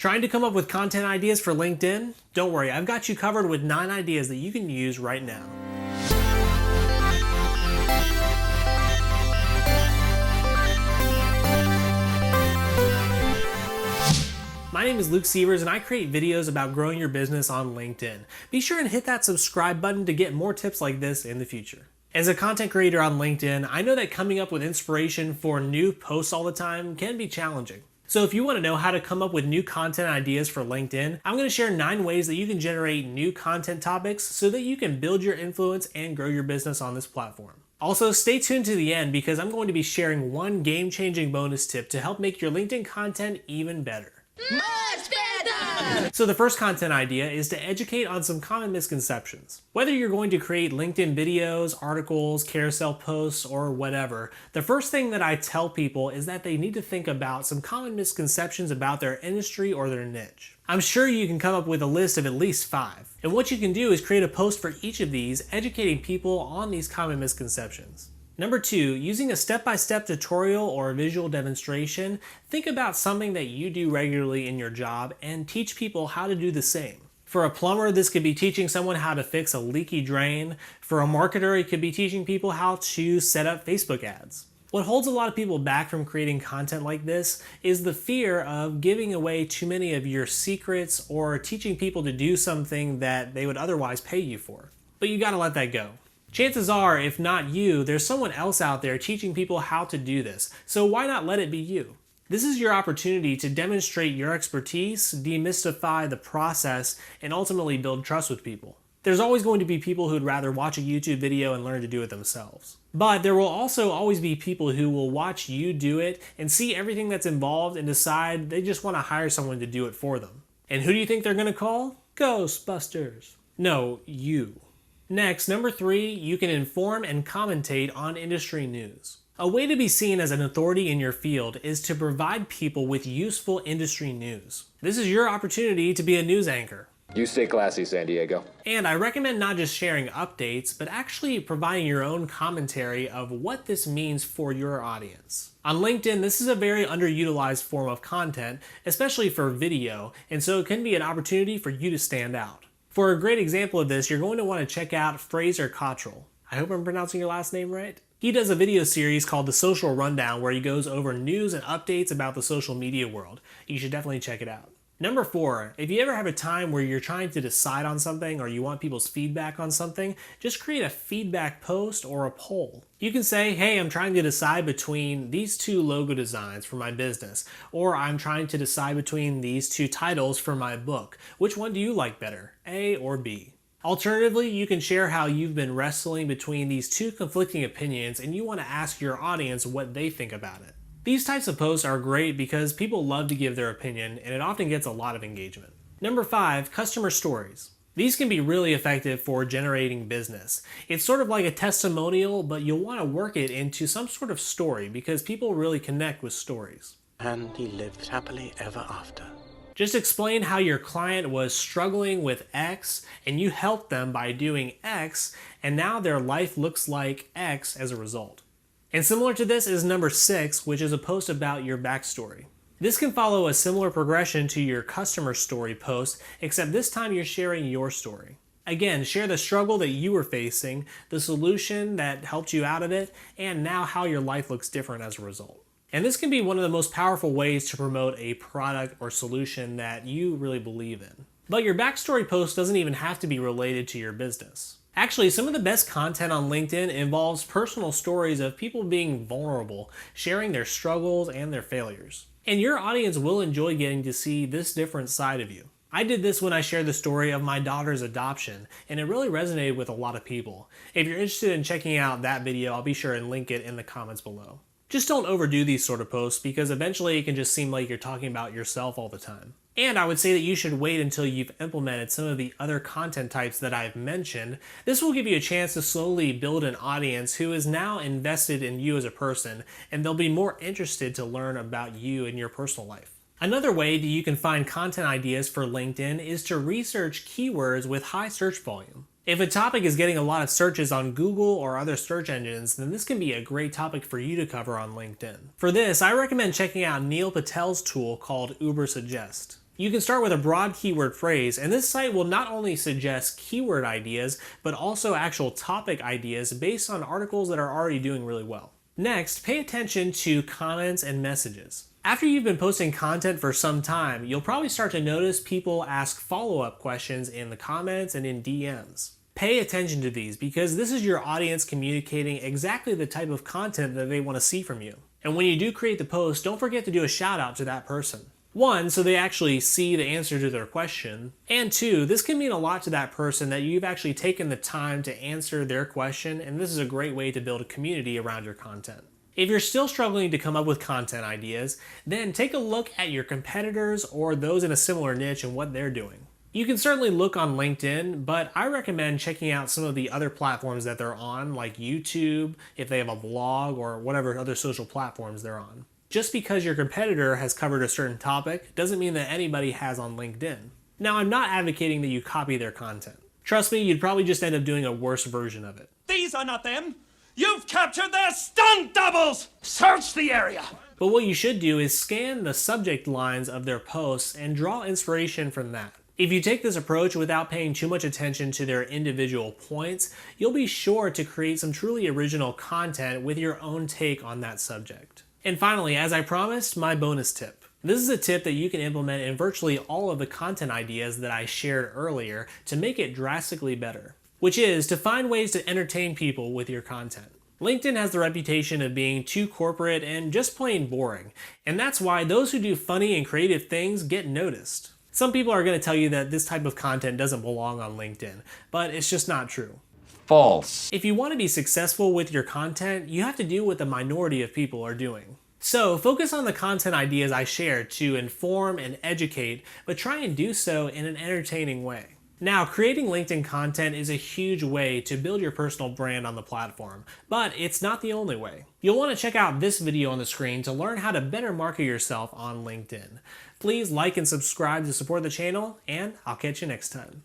Trying to come up with content ideas for LinkedIn? Don't worry, I've got you covered with 9 ideas that you can use right now. My name is Luke Seavers and I create videos about growing your business on LinkedIn. Be sure and hit that subscribe button to get more tips like this in the future. As a content creator on LinkedIn, I know that coming up with inspiration for new posts all the time can be challenging. So if you want to know how to come up with new content ideas for LinkedIn, I'm going to share 9 ways that you can generate new content topics so that you can build your influence and grow your business on this platform. Also, stay tuned to the end because I'm going to be sharing one game-changing bonus tip to help make your LinkedIn content even better. Much better! So the first content idea is to educate on some common misconceptions. Whether you're going to create LinkedIn videos, articles, carousel posts, or whatever, the first thing that I tell people is that they need to think about some common misconceptions about their industry or their niche. I'm sure you can come up with a list of at least 5. And what you can do is create a post for each of these, educating people on these common misconceptions. Number 2, using a step-by-step tutorial or a visual demonstration, think about something that you do regularly in your job and teach people how to do the same. For a plumber, this could be teaching someone how to fix a leaky drain. For a marketer, it could be teaching people how to set up Facebook ads. What holds a lot of people back from creating content like this is the fear of giving away too many of your secrets or teaching people to do something that they would otherwise pay you for. But you gotta let that go. Chances are, if not you, there's someone else out there teaching people how to do this, so why not let it be you? This is your opportunity to demonstrate your expertise, demystify the process, and ultimately build trust with people. There's always going to be people who'd rather watch a YouTube video and learn to do it themselves. But there will also always be people who will watch you do it and see everything that's involved and decide they just want to hire someone to do it for them. And who do you think they're going to call? Ghostbusters. No, you. Next, number 3, you can inform and commentate on industry news. A way to be seen as an authority in your field is to provide people with useful industry news. This is your opportunity to be a news anchor. You stay classy, San Diego. And I recommend not just sharing updates, but actually providing your own commentary of what this means for your audience. On LinkedIn, this is a very underutilized form of content, especially for video, and so it can be an opportunity for you to stand out. For a great example of this, you're going to want to check out Fraser Cottrell. I hope I'm pronouncing your last name right. He does a video series called The Social Rundown where he goes over news and updates about the social media world. You should definitely check it out. Number 4, if you ever have a time where you're trying to decide on something or you want people's feedback on something, just create a feedback post or a poll. You can say, hey, I'm trying to decide between these 2 logo designs for my business, or I'm trying to decide between these 2 titles for my book. Which one do you like better, A or B? Alternatively, you can share how you've been wrestling between these 2 conflicting opinions and you want to ask your audience what they think about it. These types of posts are great because people love to give their opinion and it often gets a lot of engagement. Number 5, customer stories. These can be really effective for generating business. It's sort of like a testimonial, but you'll want to work it into some sort of story because people really connect with stories. And he lived happily ever after. Just explain how your client was struggling with X and you helped them by doing X, and now their life looks like X as a result. And similar to this is number 6, which is a post about your backstory. This can follow a similar progression to your customer story post, except this time you're sharing your story. Again, share the struggle that you were facing, the solution that helped you out of it, and now how your life looks different as a result. And this can be one of the most powerful ways to promote a product or solution that you really believe in. But your backstory post doesn't even have to be related to your business. Actually, some of the best content on LinkedIn involves personal stories of people being vulnerable, sharing their struggles and their failures. And your audience will enjoy getting to see this different side of you. I did this when I shared the story of my daughter's adoption, and it really resonated with a lot of people. If you're interested in checking out that video, I'll be sure and link it in the comments below. Just don't overdo these sort of posts because eventually it can just seem like you're talking about yourself all the time. And I would say that you should wait until you've implemented some of the other content types that I've mentioned. This will give you a chance to slowly build an audience who is now invested in you as a person, and they'll be more interested to learn about you and your personal life. Another way that you can find content ideas for LinkedIn is to research keywords with high search volume. If a topic is getting a lot of searches on Google or other search engines, then this can be a great topic for you to cover on LinkedIn. For this, I recommend checking out Neil Patel's tool called Uber Suggest. You can start with a broad keyword phrase, and this site will not only suggest keyword ideas, but also actual topic ideas based on articles that are already doing really well. Next, pay attention to comments and messages. After you've been posting content for some time, you'll probably start to notice people ask follow-up questions in the comments and in DMs. Pay attention to these because this is your audience communicating exactly the type of content that they want to see from you. And when you do create the post, don't forget to do a shout out to that person. 1, so they actually see the answer to their question, and 2, this can mean a lot to that person that you've actually taken the time to answer their question, and this is a great way to build a community around your content. If you're still struggling to come up with content ideas, then take a look at your competitors or those in a similar niche and what they're doing. You can certainly look on LinkedIn, but I recommend checking out some of the other platforms that they're on, like YouTube, if they have a blog, or whatever other social platforms they're on. Just because your competitor has covered a certain topic doesn't mean that anybody has on LinkedIn. Now, I'm not advocating that you copy their content. Trust me, you'd probably just end up doing a worse version of it. These are not them! You've captured their stunt doubles! Search the area! But what you should do is scan the subject lines of their posts and draw inspiration from that. If you take this approach without paying too much attention to their individual points, you'll be sure to create some truly original content with your own take on that subject. And finally, as I promised, my bonus tip. This is a tip that you can implement in virtually all of the content ideas that I shared earlier to make it drastically better, which is to find ways to entertain people with your content. LinkedIn has the reputation of being too corporate and just plain boring, and that's why those who do funny and creative things get noticed. Some people are going to tell you that this type of content doesn't belong on LinkedIn, but it's just not true. False. If you want to be successful with your content, you have to do what the minority of people are doing. So focus on the content ideas I shared to inform and educate, but try and do so in an entertaining way. Now, creating LinkedIn content is a huge way to build your personal brand on the platform, but it's not the only way. You'll want to check out this video on the screen to learn how to better market yourself on LinkedIn. Please like and subscribe to support the channel, and I'll catch you next time.